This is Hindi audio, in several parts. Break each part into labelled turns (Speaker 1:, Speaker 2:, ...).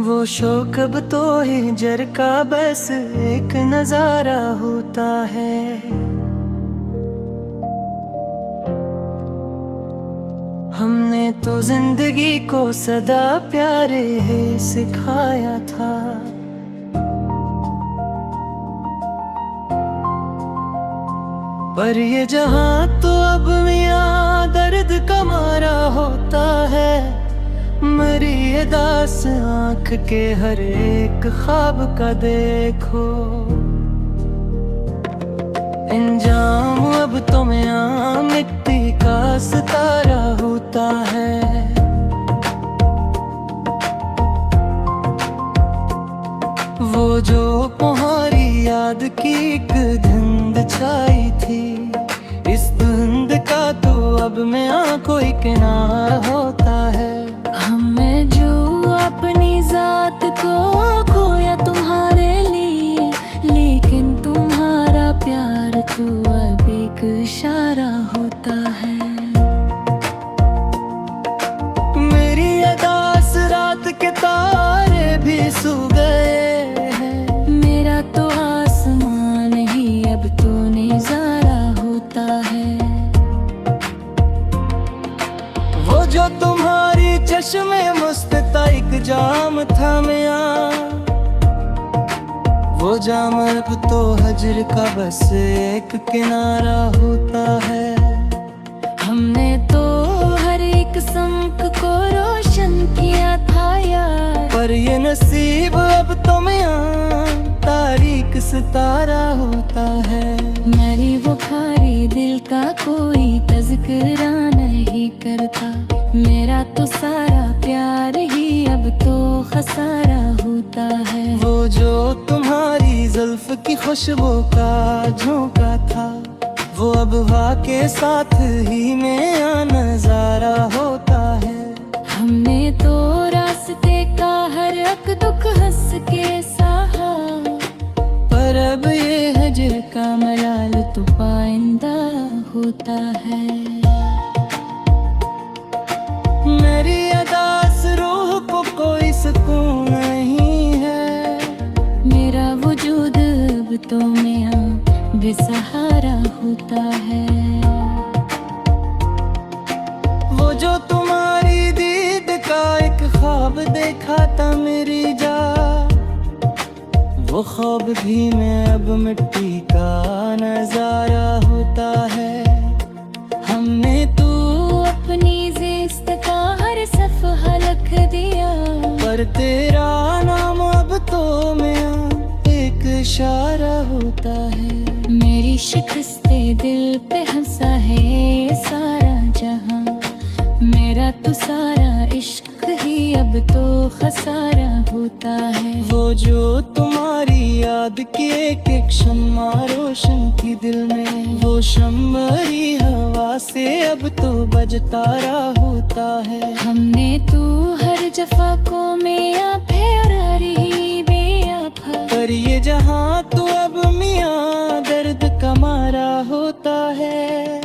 Speaker 1: वो शौक अब तो हिजर का बस एक नजारा होता है। हमने तो जिंदगी को सदा प्यारे सिखाया था। पर ये जहां तो अब मियाँ दर्द का मारा होता है। मरी ये दास आँख के हर एक ख्वाब का देखो। इंजाम अब तो मियाँ मिट्टी का सितारा होता है। वो जो तुम्हारी याद की एक धुंध छाई थी, इस धुंध का तो अब मियाँ कोई किनारा होता है।
Speaker 2: हमें जो अपनी जात को खोया तुम्हारे लिए, लेकिन तुम्हारा प्यार तो अब एक इशारा होता है।
Speaker 1: मेरी अदास रात के तारे भी सो गए हैं।
Speaker 2: मेरा तो आसमान ही अब तो नजारा होता है।
Speaker 1: वो जो तुम्हारी चश्मे मुस्ता एक जाम था मियाँ, वो जाम अब तो हजर का बस एक किनारा होता है।
Speaker 2: हमने तो हर एक संक को रोशन किया था यार,
Speaker 1: पर ये नसीब अब तो मियाँ तारीख सितारा होता है।
Speaker 2: मेरी वो खारी दिल का कोई तज़किरा नहीं करता। मेरा तो सारा प्यार ही अब तो खसारा होता है।
Speaker 1: वो जो तुम्हारी जुल्फ की खुशबू का झोंका था, वो अब हवा के साथ ही में नजारा होता है।
Speaker 2: हमने तो रास्ते का हर एक दुख हंस के सहा,
Speaker 1: पर अब ये
Speaker 2: हजर का मलाल तो पाइंदा होता है।
Speaker 1: मेरी अदास रूह को कोई सुकून नहीं है।
Speaker 2: मेरा वजूद अब तो मियाँ बेसहारा होता है।
Speaker 1: वो जो तुम्हारी दीद का एक ख्वाब देखा था मेरी जा, वो ख्वाब भी में अब मिट्टी का नजारा होता है।
Speaker 2: हमने तो अपनी जिस्त का हर सफ़हा लिख दिया,
Speaker 1: पर तेरा नाम अब तो मियाँ एक इशारा होता है।
Speaker 2: मेरी शिकस्ते दिल पे हंसा है सारा जहां, मेरा तो सारा इश्क ही अब तो खसारा होता है।
Speaker 1: वो जो तुम्हारी याद की एक एक शम्मा रोशन की दिल में, वो शम्मरी हवा से अब तो बजतारा होता है।
Speaker 2: हमने तो हर जफा को मियाँ फेरा रही बेआफा,
Speaker 1: पर ये जहां तो अब मियाँ दर्द का मारा होता है।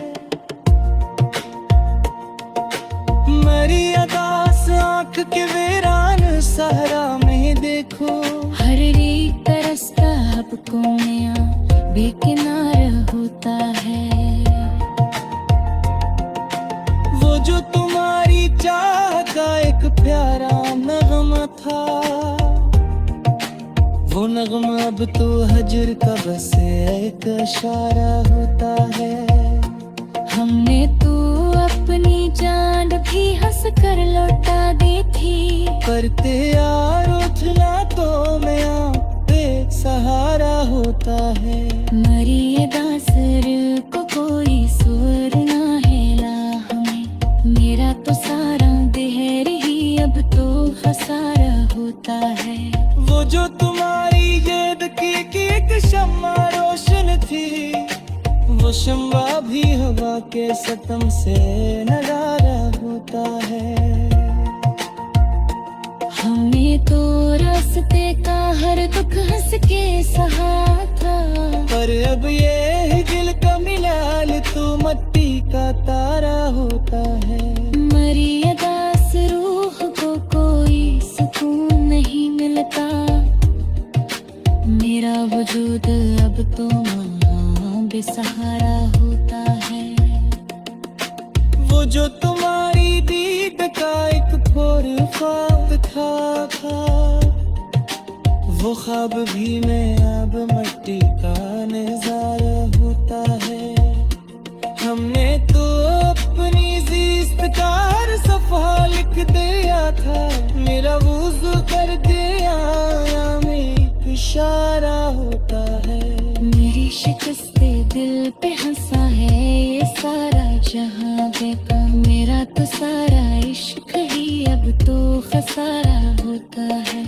Speaker 1: मरी अदास आँख के वीरान सहरा में देखो,
Speaker 2: हर एक तरसता अब को मियाँ बेकिनार होता है।
Speaker 1: वो जो तुम्हारी चाह का एक प्यारा नगमा था, वो नगमा अब तो हजर का बस एक इशारा होता है।
Speaker 2: हमने तो अपनी जान भी हंस कर लौटा दी थी,
Speaker 1: पर तेरा उठना तो मियाँ बेसहारा होता है।
Speaker 2: मरी ये दासर को कोई सुर ना हिला हमें, मेरा तो सारा देहर ही अब तो खसारा होता है।
Speaker 1: वो जो तुम्हारी याद की एक शम्मा रोशन थी, वो शम्मा भी हवा के सतम से नजारा होता है।
Speaker 2: हमने तो रास्ते का हर दुख हंस के सहा था,
Speaker 1: पर अब ये दिल का मिलाल तो मट्टी का तारा होता है।
Speaker 2: मरी ये दास रूह को कोई सुकून नहीं मेरा वजूद अब तो वहाँ बेसहारा होता है।
Speaker 1: वो जो तुम्हारी दीद का एक खोर ख्वाब था वो ख्वाब भी मैं अब मट्टी का नजारा होता है। हमने तो अपनी ज़िस्त का हर सफ़ा लिख दिया था, मेरा वुज़ू कर दिया या में एक इशारा होता है।
Speaker 2: मेरी शिकस्ते दिल पे हंसा है ये सारा जहां बेका, मेरा तो सारा इश्क ही अब तो खसारा होता है।